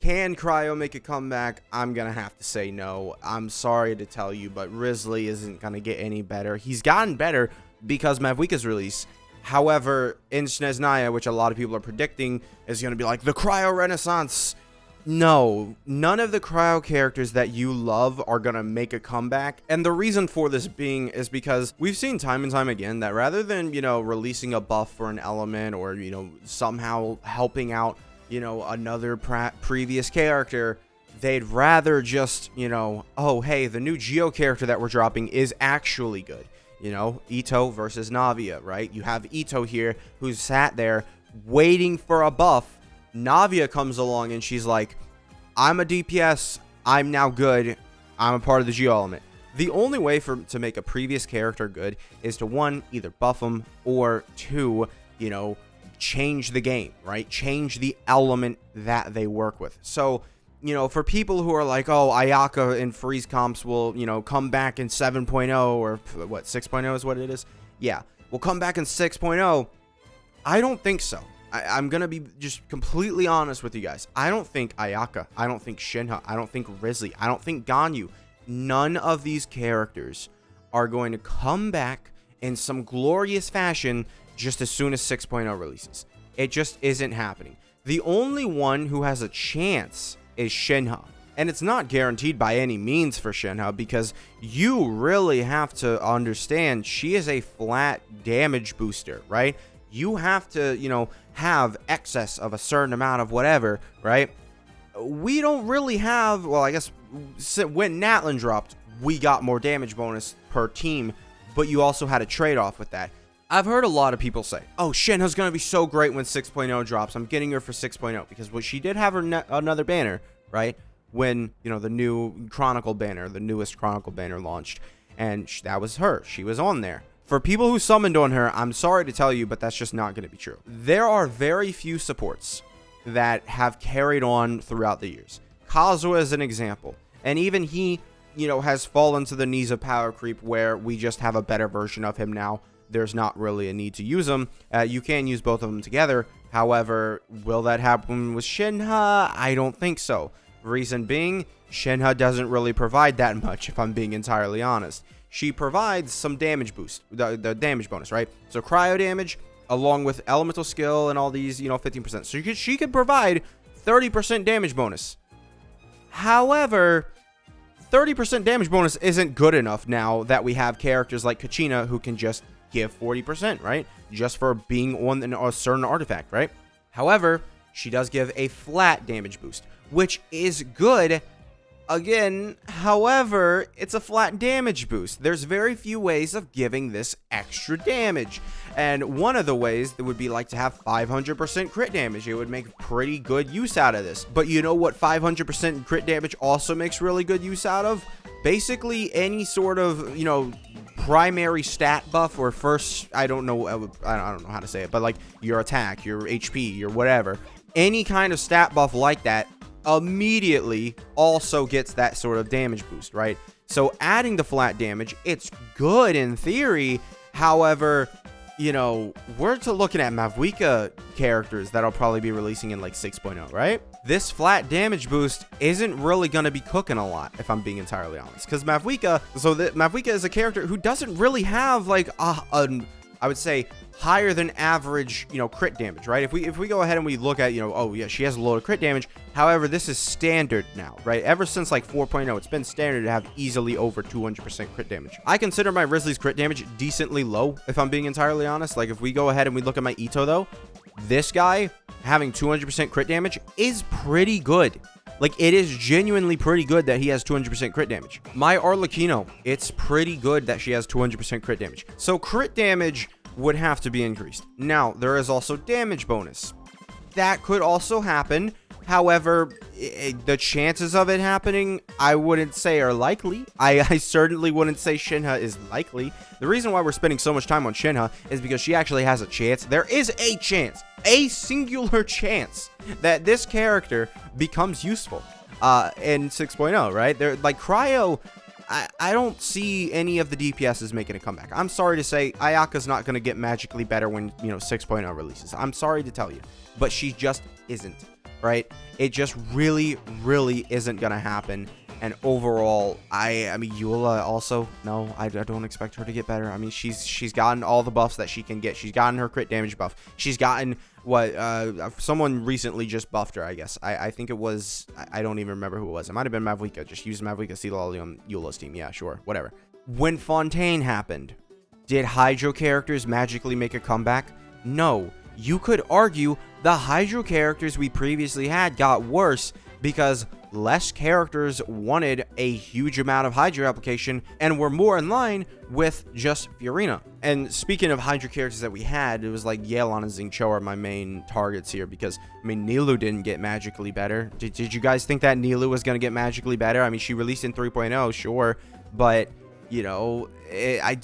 Can Cryo make a comeback? I'm going to have to say no. I'm sorry to tell you, but Risley isn't going to get any better. He's gotten better because Mavuika's release. However, in Snezhnaya, which a lot of people are predicting is going to be like the Cryo Renaissance. No, none of the Cryo characters that you love are going to make a comeback. And the reason for this being is because we've seen time and time again that rather than, releasing a buff for an element or, somehow helping out, another previous character, they'd rather just, oh, hey, the new Geo character that we're dropping is actually good. Ito versus Navia, right? You have Ito here who's sat there waiting for a buff. Navia comes along and she's like, I'm a DPS. I'm now good. I'm a part of the Geo element. The only way to make a previous character good is to, one, either buff them or two, change the game, right? Change the element that they work with. So, for people who are like, oh, Ayaka in freeze comps will, come back in 7.0 or what, 6.0 is what it is? Yeah, will come back in 6.0. I don't think so. I'm going to be just completely honest with you guys. I don't think Ayaka, I don't think Shenhe, I don't think Risley, I don't think Ganyu. None of these characters are going to come back in some glorious fashion just as soon as 6.0 releases. It just isn't happening. The only one who has a chance is Shenhe. And it's not guaranteed by any means for Shenhe because you really have to understand she is a flat damage booster, right? You have to, have excess of a certain amount of whatever, right? We don't really have, well, I guess when Natlan dropped, we got more damage bonus per team, but you also had a trade-off with that. I've heard a lot of people say, oh, Shenhe's going to be so great when 6.0 drops. I'm getting her for 6.0 because she did have her another banner, right? When, the new Chronicle banner, the newest Chronicle banner launched. And that was her. She was on there. For people who summoned on her, I'm sorry to tell you, but that's just not going to be true. There are very few supports that have carried on throughout the years. Kazuha is an example. And even he, has fallen to the knees of power creep where we just have a better version of him now. There's not really a need to use them. You can use both of them together. However, will that happen with Shenhe? I don't think so. Reason being, Shenhe doesn't really provide that much, if I'm being entirely honest. She provides some damage boost, the damage bonus, right? So cryo damage, along with elemental skill and all these, 15%. So she could provide 30% damage bonus. However, 30% damage bonus isn't good enough now that we have characters like Kachina who can just give 40%, right? Just for being on a certain artifact, right? However, she does give a flat damage boost, which is good. Again, however, it's a flat damage boost. There's very few ways of giving this extra damage. And one of the ways that would be like to have 500% crit damage. It would make pretty good use out of this. But you know what 500% crit damage also makes really good use out of? Basically any sort of, primary stat buff or first, I don't know how to say it, but like your attack, your HP, your whatever. Any kind of stat buff like that immediately also gets that sort of damage boost, right? So adding the flat damage, it's good in theory. However, we're looking at Mavuika characters that'll probably be releasing in like 6.0, right? This flat damage boost isn't really going to be cooking a lot, if I'm being entirely honest. Because Mavuika is a character who doesn't really have like I would say higher than average, crit damage, right? If we go ahead and we look at, oh yeah, she has a load of crit damage. However, this is standard now, right? Ever since like 4.0, it's been standard to have easily over 200% crit damage. I consider my Risley's crit damage decently low, if I'm being entirely honest. Like if we go ahead and we look at my Ito though, this guy having 200% crit damage is pretty good. Like, it is genuinely pretty good that he has 200% crit damage. My Arlecchino, it's pretty good that she has 200% crit damage. So crit damage would have to be increased. Now, there is also damage bonus. That could also happen. However, the chances of it happening, I wouldn't say are likely. I certainly wouldn't say Shenhe is likely. The reason why we're spending so much time on Shenhe is because she actually has a chance. There is a chance, a singular chance, that this character becomes useful in 6.0, right? They're like Cryo. I don't see any of the DPSs making a comeback. I'm sorry to say, Ayaka's not going to get magically better when, 6.0 releases. I'm sorry to tell you, but she just isn't. right? It just really, really isn't going to happen. And overall, I mean, Eula also, no, I don't expect her to get better. I mean, she's gotten all the buffs that she can get. She's gotten her crit damage buff. She's gotten what, someone recently just buffed her, I guess. I think it was, I don't even remember who it was. It might have been Mavuika. Just use Mavuika Sealolly on Eula's team. Yeah, sure, whatever. When Fontaine happened, did Hydro characters magically make a comeback? No. You could argue the Hydro characters we previously had got worse because less characters wanted a huge amount of Hydro application and were more in line with just Fiorina. And speaking of Hydro characters that we had, it was like Yelan and Xingqiu are my main targets here because, I mean, Nilou didn't get magically better. Did you guys think that Nilou was going to get magically better? I mean, she released in 3.0, sure, but you know, I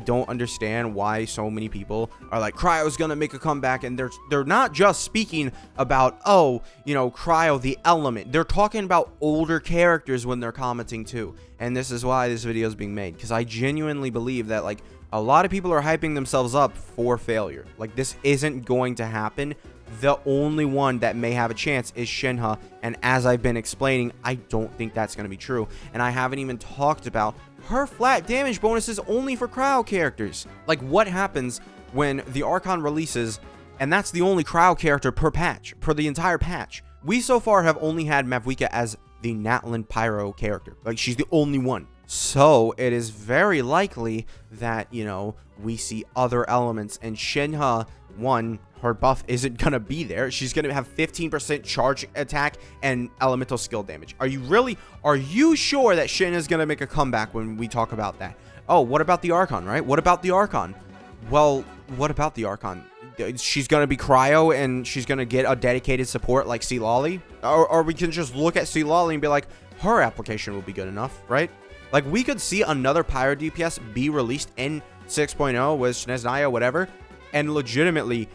don't understand why so many people are like, Cryo's gonna make a comeback, and they're not just speaking about, oh, you know, Cryo the element. They're talking about older characters when they're commenting too. And this is why this video is being made, because I genuinely believe that, like, a lot of people are hyping themselves up for failure. Like, this isn't going to happen. The only one that may have a chance is Shenhe, and as I've been explaining, I don't think that's going to be true. And I haven't even talked about her flat damage bonuses only for Cryo characters. Like, what happens when the Archon releases, and that's the only Cryo character per patch, per the entire patch? We so far have only had Mavuika as the Natlan pyro character. Like, she's the only one. So it is very likely that, you know, we see other elements, and Shenhe, one, her buff isn't going to be there. She's going to have 15% charge attack and elemental skill damage. Are you sure that Shenhe is going to make a comeback when we talk about that? Oh, what about the Archon, right? What about the Archon? Well, what about the Archon? She's going to be Cryo and she's going to get a dedicated support like Sealolly? Or we can just look at Sealolly and be like, her application will be good enough, right? Like, we could see another Pyro DPS be released in 6.0 with Xiangling, whatever, and legitimately,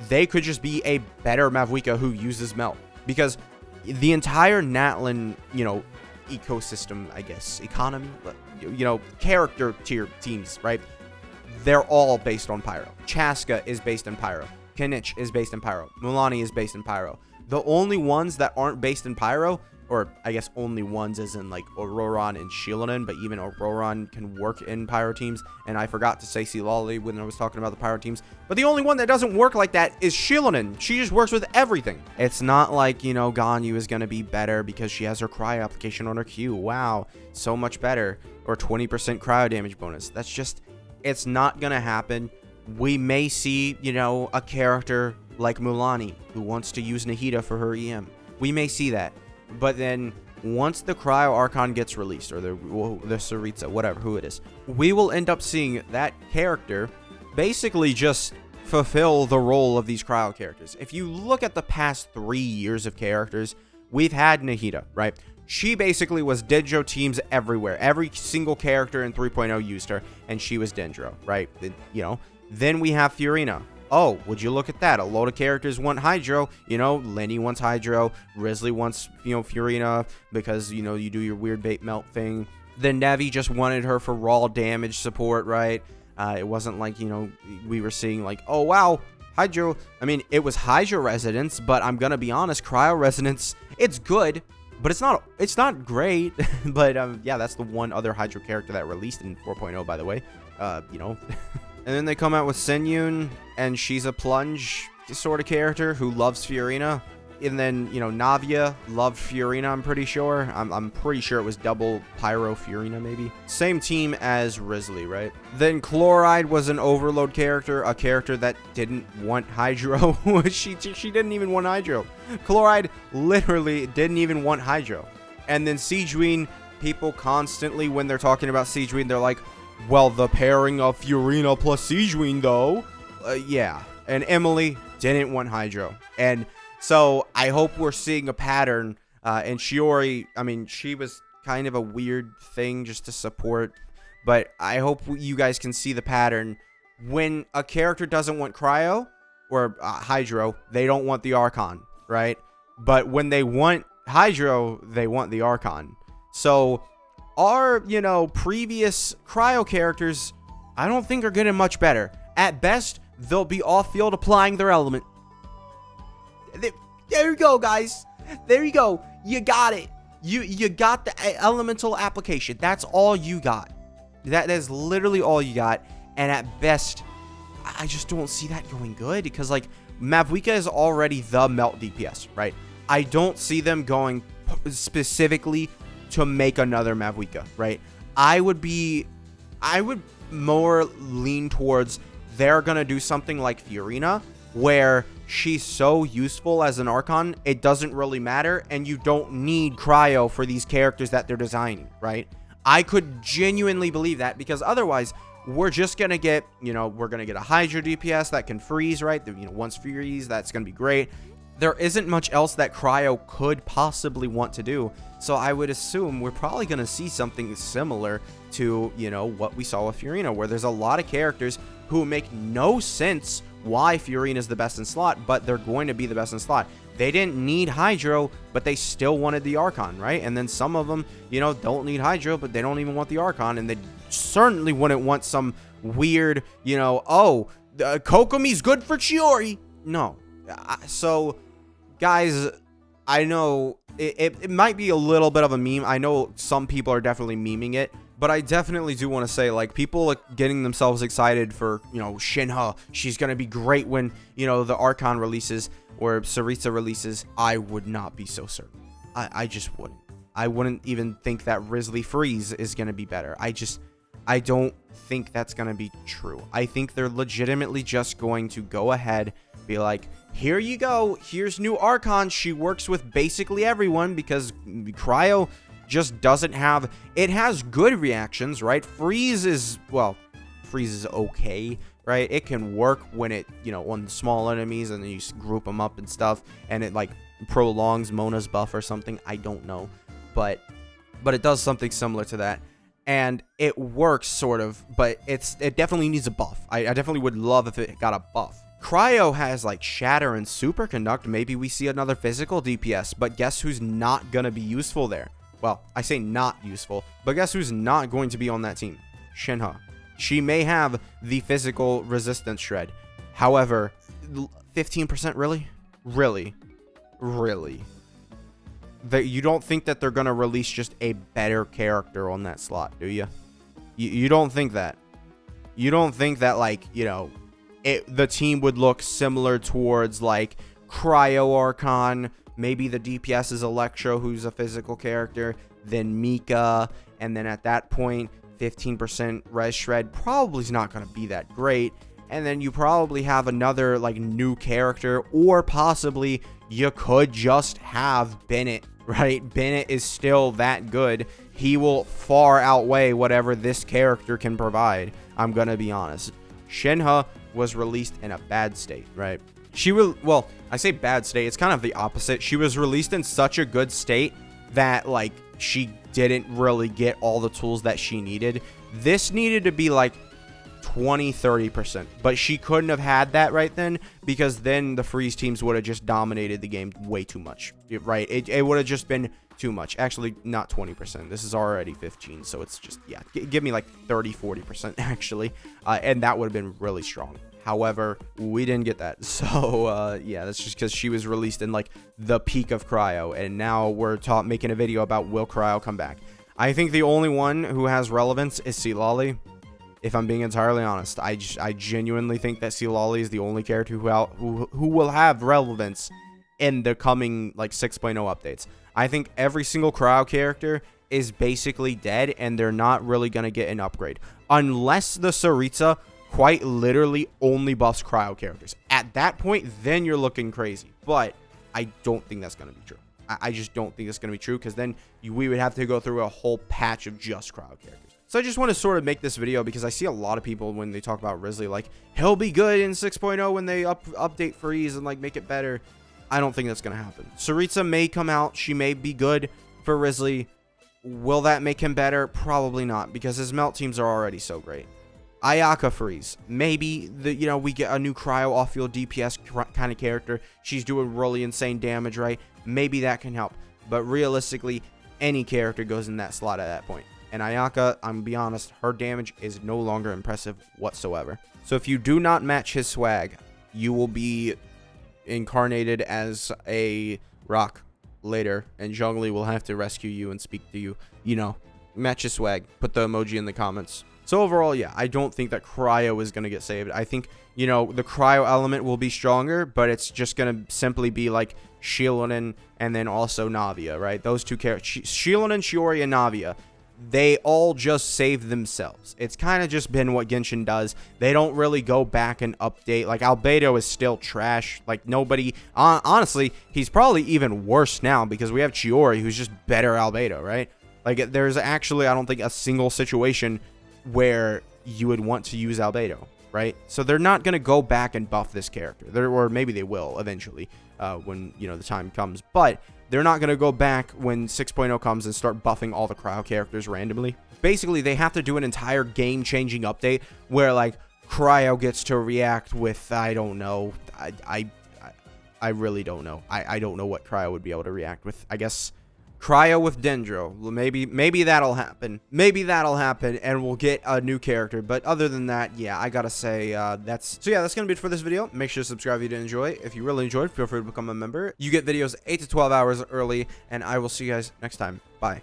they could just be a better Mavuika who uses Melt. Because the entire Natlan, you know, ecosystem, I guess, economy, you know, character tier teams, right? They're all based on Pyro. Chaska is based in Pyro. Kinich is based in Pyro. Mulaney is based in Pyro. The only ones that aren't based in Pyro, or I guess only ones as in like Auroran and Xiangling, but even Auroran can work in Pyro teams. And I forgot to say Sealolly when I was talking about the Pyro teams. But the only one that doesn't work like that is Xiangling. She just works with everything. It's not like, you know, Ganyu is going to be better because she has her Cryo application on her Q. Wow, so much better. Or 20% Cryo damage bonus. That's just, it's not going to happen. We may see, you know, a character like Mulaney who wants to use Nahida for her EM. We may see that. But then, once the Cryo Archon gets released, or the Saritsa, whatever, who it is, we will end up seeing that character basically just fulfill the role of these Cryo characters. If you look at the past 3 years of characters, we've had Nahida, right? She basically was Dendro teams everywhere. Every single character in 3.0 used her, and she was Dendro, right? You know, then we have Fiorina. Oh, would you look at that? A load of characters want Hydro. You know, Lenny wants Hydro. Risley wants, you know, Fiorina because, you know, you do your weird bait melt thing. Then Navi just wanted her for raw damage support, right? It wasn't like, you know, we were seeing like, oh, wow, Hydro. I mean, it was Hydro Resonance, but I'm going to be honest, Cryo Resonance, it's good, but it's not great. But, yeah, that's the one other Hydro character that released in 4.0, by the way. You know... And then they come out with Senyun, and she's a plunge sort of character who loves Fiorina. And then, you know, Navia loved Fiorina, I'm pretty sure. I'm pretty sure it was double Pyro Fiorina, maybe. Same team as Risley, right? Then Chloride was an overload character, a character that didn't want Hydro. she didn't even want Hydro. Chloride literally didn't even want Hydro. And then Sigewinne, people constantly, when they're talking about Sigewinne, they're like, well, the pairing of Fiorina plus Sigewinne, though. Yeah. And Emily didn't want Hydro. And so I hope we're seeing a pattern. And Shiori, I mean, she was kind of a weird thing just to support. But I hope you guys can see the pattern. When a character doesn't want Cryo or Hydro, they don't want the Archon, right? But when they want Hydro, they want the Archon. So... our, you know, previous Cryo characters, I don't think are getting much better. At best, they'll be off-field applying their element. There you go, guys. There you go. You got it. You got the elemental application. That's all you got. That is literally all you got. And at best, I just don't see that going good because, like, Mavuika is already the melt DPS, right? I don't see them going specifically to make another Mavuika, right? I would more lean towards they're going to do something like Fiorina, where she's so useful as an Archon, it doesn't really matter, and you don't need Cryo for these characters that they're designing, right? I could genuinely believe that, because otherwise, we're just going to get, we're going to get a Hydra DPS that can freeze, right? Once freeze, that's going to be great. There isn't much else that Cryo could possibly want to do, so I would assume we're probably going to see something similar to, what we saw with Fiorina, where there's a lot of characters who make no sense why Fiorina is the best in slot, but they're going to be the best in slot. They didn't need Hydro, but they still wanted the Archon, right? And then some of them, don't need Hydro, but they don't even want the Archon, and they certainly wouldn't want some weird, Kokomi's good for Chiori. No. So, guys, I know it might be a little bit of a meme. I know some people are definitely memeing it, but I definitely do want to say, like, people getting themselves excited for, Shenhe. She's going to be great when, the Archon releases or Saritsa releases. I would not be so certain. I just wouldn't. I wouldn't even think that Risley Freeze is going to be better. I don't think that's going to be true. I think they're legitimately just going to go ahead, be like, here you go. Here's new Archon. She works with basically everyone because Cryo just doesn't have, it has good reactions, right? Freeze is okay, right? It can work when it, on the small enemies, and then you group them up and stuff, and it like prolongs Mona's buff or something. I don't know, but it does something similar to that, and it works sort of, but it definitely needs a buff. I definitely would love if it got a buff. Cryo has like Shatter and Superconduct. Maybe we see another physical DPS, but guess who's not gonna be useful there? Well, I say not useful, but guess who's not going to be on that team? Shenhe. She may have the physical resistance shred. However, 15% really? Really? You don't think that they're going to release just a better character on that slot, do you? You don't think that? You don't think that, like, the team would look similar towards, like, Cryo Archon, maybe the DPS is Electro, who's a physical character, then Mika, and then at that point, 15% res shred probably is not going to be that great. And then you probably have another, like, new character, or possibly you could just have Bennett, right? Bennett is still that good. He will far outweigh whatever this character can provide. I'm going to be honest. Shenhe was released in a bad state, right? Well, I say bad state, it's kind of the opposite. She was released in such a good state that, like, she didn't really get all the tools that she needed. This needed to be like 20-30%, but she couldn't have had that right then, because then the freeze teams would have just dominated the game way too much, right? It would have just been too much. Actually, not 20%. This is already 15, so it's just, yeah, give me like 30-40% actually, and that would have been really strong. However, we didn't get that. So, yeah, that's just because she was released in, like, the peak of Cryo. And now we're making a video about will Cryo come back. I think the only one who has relevance is Sealali. If I'm being entirely honest, I genuinely think that Sealali is the only character who will have relevance in the coming, like, 6.0 updates. I think every single Cryo character is basically dead, and they're not really going to get an upgrade. Unless the Saritsa quite literally only buffs Cryo characters. At that point, then you're looking crazy. But I don't think that's going to be true. I just don't think it's going to be true, because then we would have to go through a whole patch of just Cryo characters. So I just want to sort of make this video because I see a lot of people when they talk about Risley, like, he'll be good in 6.0 when they update freeze and, like, make it better. I don't think that's going to happen. Saritsa may come out. She may be good for Risley. Will that make him better? Probably not, because his melt teams are already so great. Ayaka freeze. Maybe we get a new Cryo off-field DPS kind of character. She's doing really insane damage, right? Maybe that can help. But realistically, any character goes in that slot at that point. And Ayaka, I'm gonna be honest, her damage is no longer impressive whatsoever. So if you do not match his swag, you will be incarnated as a rock. later, and Xiangling will have to rescue you and speak to you. You know, match your swag. Put the emoji in the comments. So overall, yeah, I don't think that Cryo is going to get saved. I think, you know, the Cryo element will be stronger, but it's just going to simply be like Xiangling and then also Navia, right? Those two characters, Xiangling, Shiori, and Navia, they all just save themselves. It's kind of just been what Genshin does. They don't really go back and update. Like, Albedo is still trash. Like, nobody... honestly, he's probably even worse now because we have Chiori, who's just better Albedo, right? Like, there's actually, I don't think, a single situation where you would want to use Albedo, right? So they're not going to go back and buff this character. Or maybe they will eventually when, you know, the time comes. But they're not going to go back when 6.0 comes and start buffing all the Cryo characters randomly. Basically, they have to do an entire game-changing update where, like, Cryo gets to react with, I don't know, I really don't know. I don't know what Cryo would be able to react with. I guess Cryo with Dendro. Maybe that'll happen. Maybe that'll happen, and we'll get a new character. But other than that, yeah, I gotta say, that's gonna be it for this video. Make sure to subscribe if you did enjoy. If you really enjoyed, feel free to become a member. You get videos 8 to 12 hours early, and I will see you guys next time. Bye.